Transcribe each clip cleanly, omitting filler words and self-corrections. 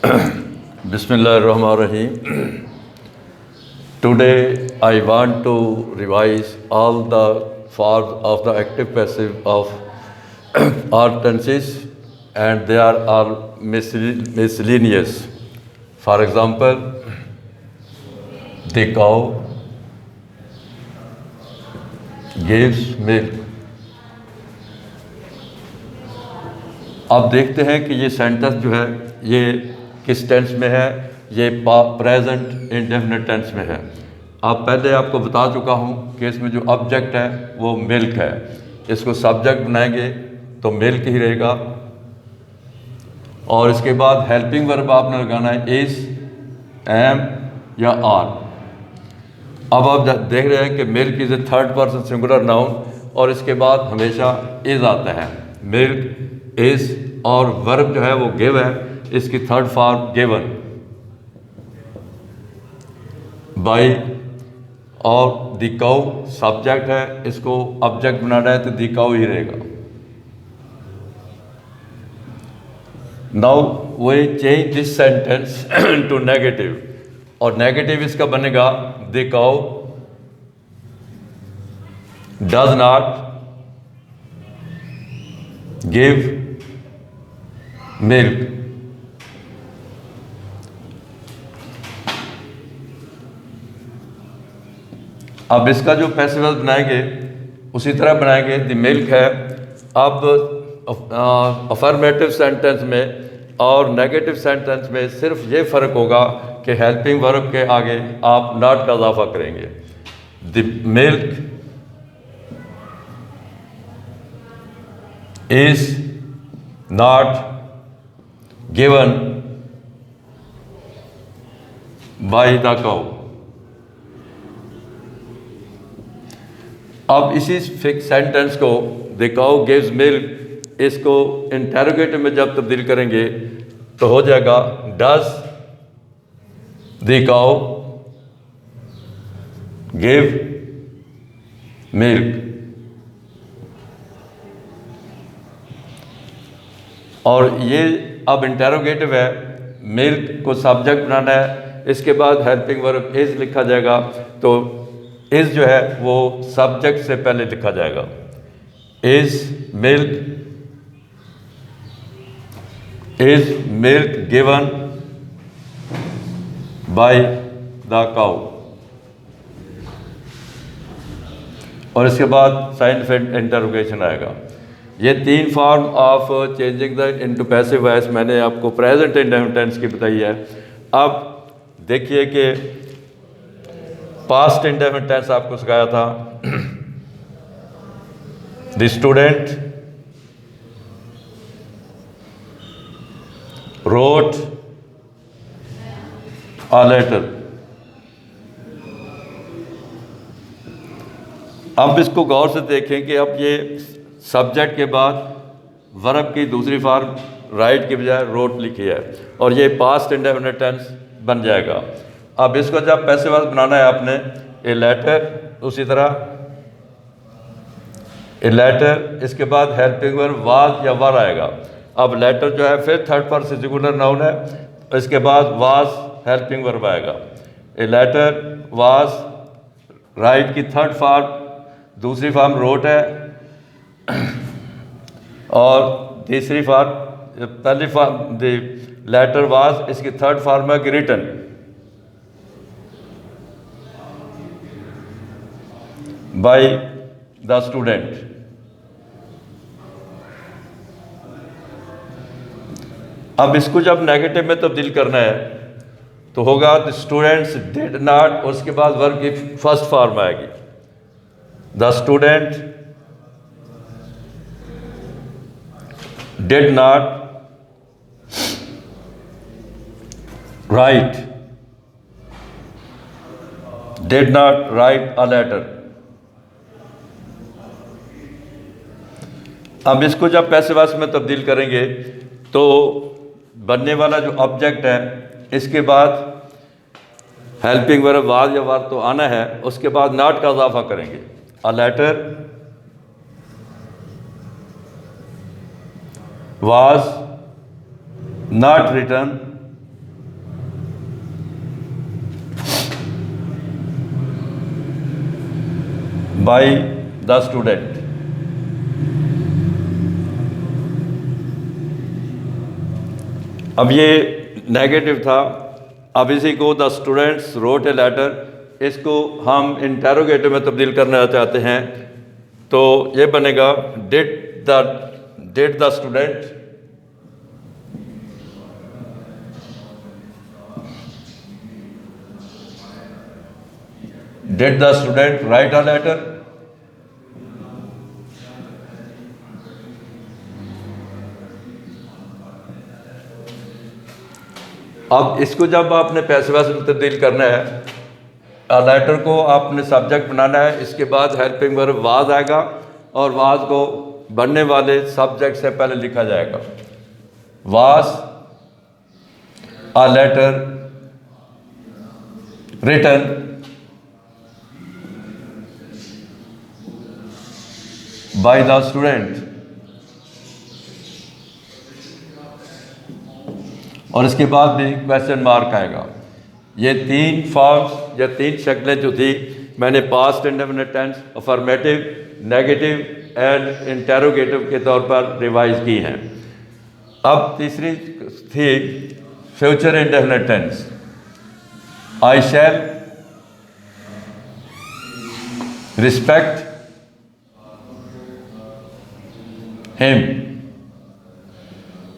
Bismillahirrahmanirrahim. Today I want to revise all the forms of the active passive of all tenses, and they are all miscellaneous. For example, the cow gives milk. अब देखते हैं कि ये sentence जो है ये किस tense में है। ये प्रेजेंट इंडेफिनिट टेंस में है। अब पहले आपको बता चुका हूँ कि इसमें जो ऑब्जेक्ट है वो मिल्क है। इसको सब्जेक्ट बनाएंगे तो मिल्क ही रहेगा, और इसके बाद हेल्पिंग वर्ब आपने लगाना है इज, एम या आर। अब आप देख रहे हैं कि milk is a third person singular noun, और इसके बाद हमेशा इज आता है। मिल्क, इज, और वर्ब जो है वो गिव है, इसकी थर्ड फॉर्म गिवन बाय, और द काउ सब्जेक्ट है, इसको ऑब्जेक्ट बनाना है तो द काउ ही रहेगा। Now we change this sentence to negative, और नेगेटिव इसका बनेगा the cow does not give milk. अब इसका जो पैसिव बनाएंगे उसी तरह बनाएंगे। द मिल्क है। अब अफर्मेटिव सेंटेंस में और नेगेटिव सेंटेंस में सिर्फ ये फ़र्क होगा कि हेल्पिंग वर्ब के आगे आप नॉट का इजाफा करेंगे। The milk is not given by the cow. अब इसी फिक्स सेंटेंस को द काउ गिव्स मिल्क, इसको इंटेरोगेटिव में जब तब्दील करेंगे तो हो जाएगा does the cow give milk. और ये अब इंटेरोगेटिव है, मिल्क को सब्जेक्ट बनाना है, इसके बाद हेल्पिंग वर्ब इज लिखा जाएगा, तो इज जो है वो सब्जेक्ट से पहले लिखा जाएगा। Is milk given by the cow, और इसके बाद साइन ऑफ इंटरोगेशन आएगा। ये तीन form of changing the into passive voice मैंने आपको प्रेजेंट इंडेफिनिट टेंस की बताई है। अब देखिए कि पास्ट इंडेफिनिट टेंस आपको सिखाया था। The student wrote a letter. अब इसको गौर से देखें कि अब ये सब्जेक्ट के बाद वर्ब की दूसरी फॉर्म राइट की बजाय रोट लिखी है, और ये पास्ट इंडेफिनिट टेंस बन जाएगा। अब इसको जब पैसिव वॉइस बनाना है आपने, ए लेटर, उसी तरह ए लेटर, इसके बाद हेल्पिंग वर्ब वाज या वर आएगा। अब लेटर जो है फिर थर्ड पर्सन सिंगुलर नाउन है, इसके बाद वाज हेल्पिंग वर्ब आएगा। ए लेटर वाज, राइट की थर्ड फॉर्म, दूसरी फॉर्म रोट है, और तीसरी फॉर्म, पहली फॉर्म द लेटर वाज, इसकी थर्ड फॉर्म है रिटन। By the student. अब इसको जब नेगेटिव में तब्दील करना है तो होगा द स्टूडेंट्स डिड नॉट, और उसके बाद वर्ब की फर्स्ट फॉर्म आएगी। The student did not write a letter। अब इसको जब पैसिव वॉइस में तब्दील करेंगे तो बनने वाला जो ऑब्जेक्ट है, इसके बाद हेल्पिंग वर्ब वाज या वर तो आना है, उसके बाद नॉट का इजाफा करेंगे। A letter was not written by the student. अब ये नेगेटिव था। अब इसी को the students wrote a letter, इसको हम इंटेरोगेटिव में तब्दील करना चाहते हैं, तो ये बनेगा did the student write a letter. अब इसको जब आपने पैसिव में तब्दील करना है, लेटर को आपने सब्जेक्ट बनाना है, इसके बाद हेल्पिंग वर्ब वाज आएगा और वाज को बनने वाले सब्जेक्ट से पहले लिखा जाएगा। Was a letter written by the student, और इसके बाद भी क्वेश्चन मार्क आएगा। ये तीन फॉर्म्स या तीन शक्लें जो थी मैंने past indefinite tense, affirmative, negative and interrogative के तौर पर रिवाइज की हैं। अब तीसरी थी future indefinite tense. I shall respect him,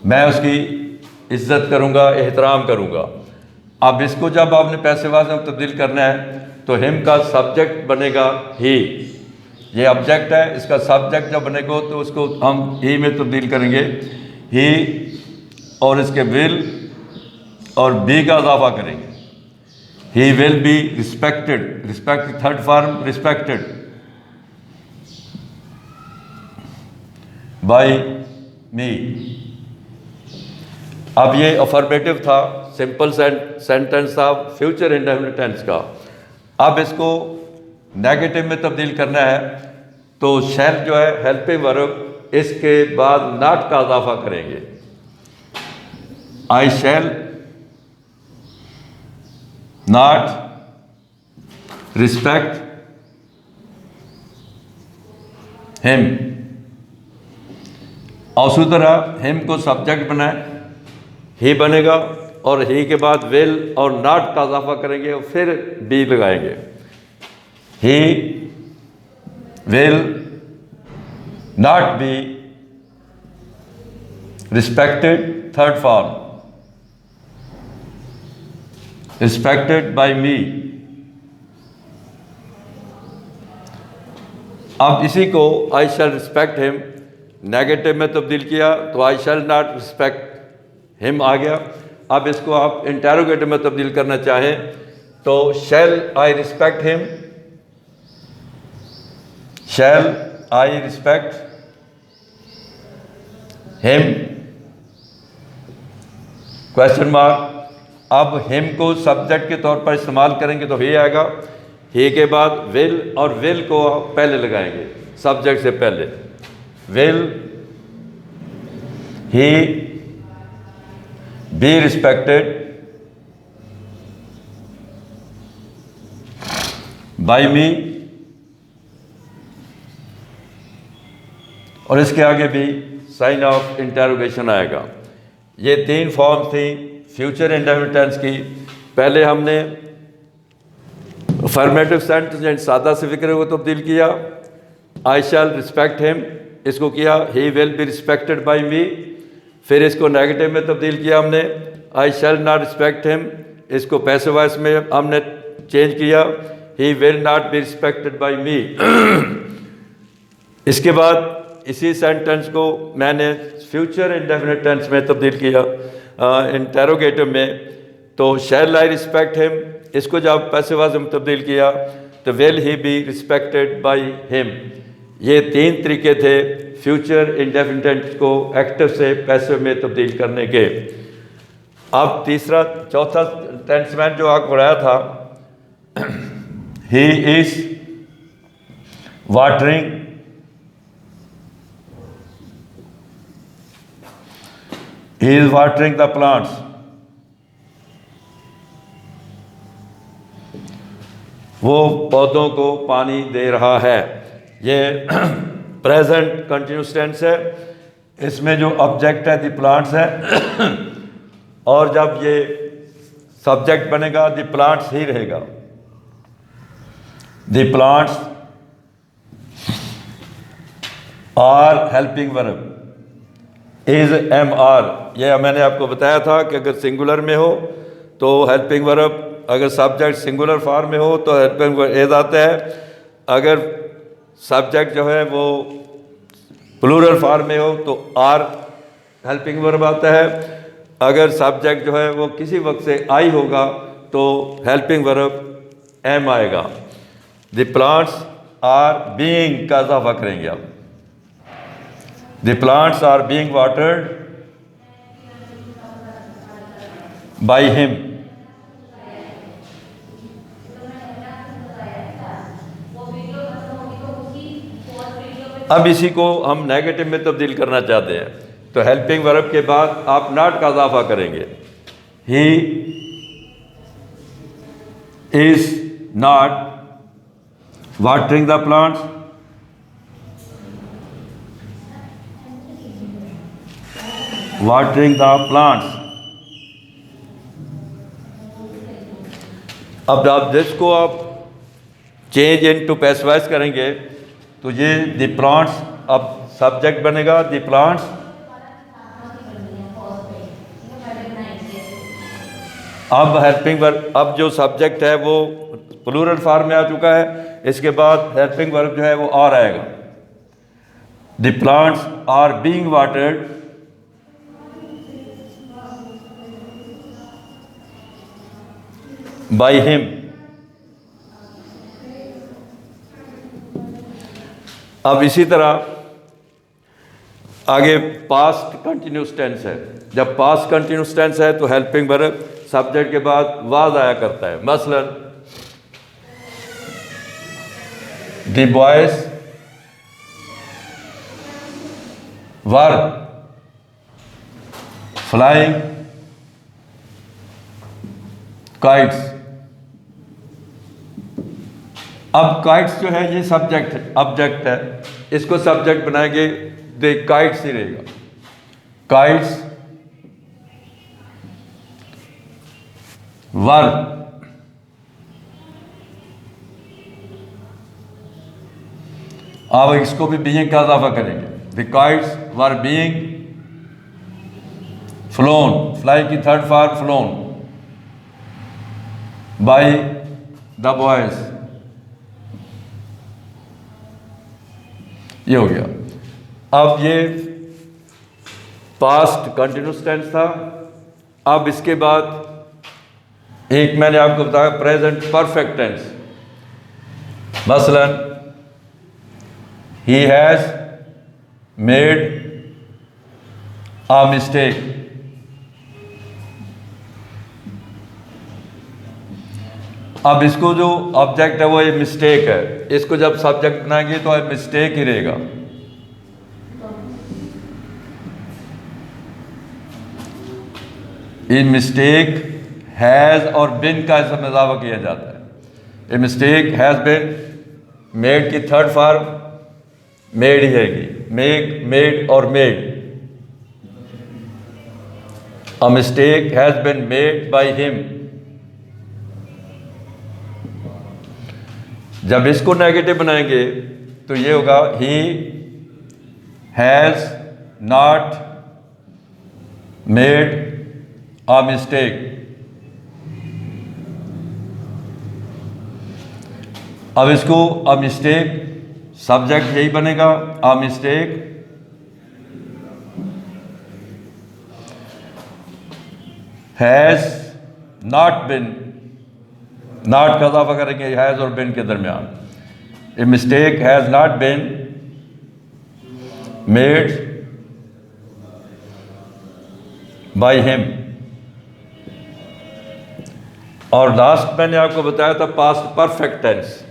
मैं उसकी इज्जत करूंगा, एहतराम करूंगा। अब इसको जब आपने पैसिव में तब्दील करना है तो हिम का सब्जेक्ट बनेगा ही, ये ऑब्जेक्ट है, इसका सब्जेक्ट जब बनेगा तो उसको हम ही में तब्दील करेंगे, ही, और इसके विल और बी का इजाफा करेंगे। He will be respected, respect third form respected by me. अब ये अफर्मेटिव था, सिंपल सेंटेंस था फ्यूचर इंडेफिनिट टेंस का। अब इसको नेगेटिव में तब्दील करना है तो शैल जो है हेल्पिंग वर्ब, इसके बाद नॉट का इजाफा करेंगे। आई शैल नॉट रिस्पेक्ट हिम, और उसी तरह हिम को सब्जेक्ट बनाए, ही बनेगा, और ही के बाद विल और नॉट का इजाफा करेंगे और फिर बी लगाएंगे। He will not be respected third form respected by me. अब इसी को I shall respect him negative में तब्दील किया तो I shall not respect him आ गया। अब इसको आप इंटेरोगेटिव में तब्दील करना चाहें तो shall I respect him, shall I respect him, question mark. अब हिम को सब्जेक्ट के तौर पर इस्तेमाल करेंगे तो ही आएगा, ही के बाद विल, और विल को पहले लगाएंगे सब्जेक्ट से पहले। Will he be respected by me, और इसके आगे भी साइन ऑफ इंटेरोगेशन आएगा। ये तीन फॉर्म थी फ्यूचर इंडेफिनिट टेंस की। पहले हमने अफर्मेटिव सेंटेंस सादा से फिक्र को तब्दील किया, आई शैल रिस्पेक्ट हिम, इसको किया he will be respected by me. फिर इसको नेगेटिव में तब्दील किया हमने, I shall not respect him, इसको पैसिव वॉइस में हमने चेंज किया, he will not be respected by me. इसके बाद इसी सेंटेंस को मैंने फ्यूचर इंडेफिनिट टेंस में तब्दील किया इंटेरोगेटिव में, तो शैल आई रिस्पेक्ट हिम, इसको जब पैसिव वॉइस में तब्दील किया तो will he be respected by him. ये तीन तरीके थे फ्यूचर इंडेफिनिट टेंस को एक्टिव से पैसिव में तब्दील करने के। अब चौथा टेंस मैंने जो आपको पढ़ाया था, he is watering, he is watering the plants. वो पौधों को पानी दे रहा है। ये प्रेजेंट कंटिन्यूस टेंस है, इसमें जो ऑब्जेक्ट है द प्लांट्स है और जब ये सब्जेक्ट बनेगा द प्लांट्स ही रहेगा। The plants are helping verb is am are. यह मैंने आपको बताया था कि अगर सिंगुलर में हो तो हेल्पिंग वर्ब, अगर सब्जेक्ट सिंगुलर फॉर्म में हो तो हेल्पिंग वर्ब एज आता है, अगर सब्जेक्ट जो है वो प्लूरल फॉर्म में हो तो आर हेल्पिंग वर्ब आता है, अगर सब्जेक्ट जो है वो किसी वक्त से आई होगा तो हेल्पिंग वर्ब एम आएगा। द प्लांट्स आर बीइंग का इजाफा करेंगे आप। The plants are being watered by him. अब इसी को हम नेगेटिव में तब्दील करना चाहते हैं तो हेल्पिंग वर्ब के बाद आप नॉट का इजाफा करेंगे। He is not watering the plants, watering the plants. अब आप जिसको आप चेंज इन टू पैसिवाइज करेंगे तो ये द प्लांट्स अब सब्जेक्ट बनेगा द प्लांट्स, अब हेल्पिंग वर्ब, अब जो सब्जेक्ट है वो प्लूरल फॉर्म में आ चुका है, इसके बाद हेल्पिंग वर्ब जो है वो आर आएगा। The plants are being watered by him. अब इसी तरह आगे पास्ट कंटिन्यूस टेंस है। जब पास्ट कंटिन्यूस टेंस है तो हेल्पिंग वर्ब सब्जेक्ट के बाद वाज आया करता है। मसलन the boys were flying kites. अब काइट्स जो है ये सब्जेक्ट ऑब्जेक्ट है, इसको सब्जेक्ट बनाएंगे द काइट्स ही रहेगा। काइट्स वर अब इसको भी बीइंग का इजाफा करेंगे। The kites were being flown, fly की third form flown by the boys. ये हो गया। अब ये पास्ट कंटिन्यूस टेंस था। अब इसके बाद एक मैंने आपको बताया प्रेजेंट परफेक्ट टेंस। मसलन he has made a mistake. अब इसको जो ऑब्जेक्ट है वो ये मिस्टेक है, इसको जब सब्जेक्ट बनाएंगे तो मिस्टेक ही रहेगा। इन मिस्टेक हैज और बिन का इसमें इजाफा किया जाता है। A mistake has been, made की थर्ड फॉर्म मेड ही रहेगी, मेक मेड और made. A mistake has been made by him. जब इसको नेगेटिव बनाएंगे तो ये होगा he has not made a mistake. अब इसको अ मिस्टेक सब्जेक्ट यही बनेगा, a mistake has not been, not का इजाफा करेंगे हैज और बिन के दरमियान। A mistake has not been made by him. और लास्ट मैंने आपको बताया था past perfect tense.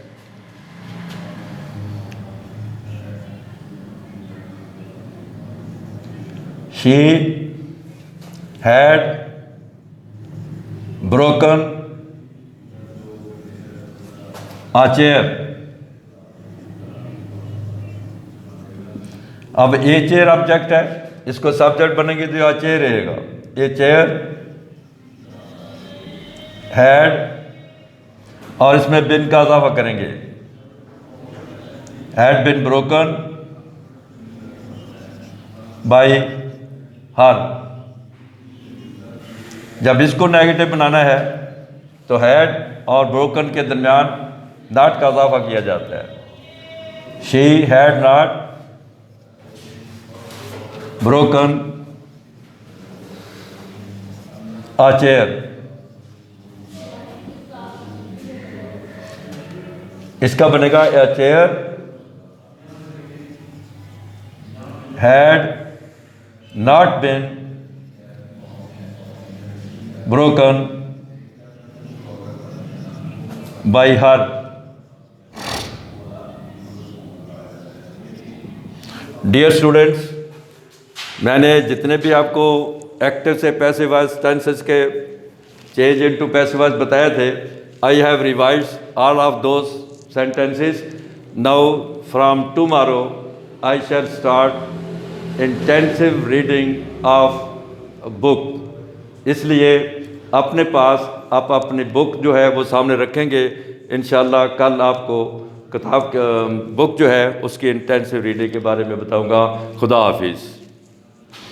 She had broken a chair. अब ए चेयर ऑब्जेक्ट है, इसको सब्जेक्ट बनेंगे तो आ चेयर रहेगा। ए चेयर हैड, और इसमें बिन का इजाफा करेंगे, हैड बिन ब्रोकन बाय हर। जब इसको नेगेटिव बनाना है तो हैड और ब्रोकन के दरमियान नॉट का इजाफा किया जाता है। She had not broken a chair. इसका बनेगा a chair had not been broken by her। Dear students, मैंने जितने भी आपको एक्टिव से पैसिव वॉइस टेंसेस के चेंज इनटू पैसिव वॉइस बताए थे, I have revised all of those sentences. Now from tomorrow I shall start intensive reading of book. इसलिए अपने पास आप अपनी बुक जो है वो सामने रखेंगे। इंशाल्लाह कल आपको किताब बुक जो है उसकी इंटेंसिव रीडिंग के बारे में बताऊंगा। खुदा हाफिज़।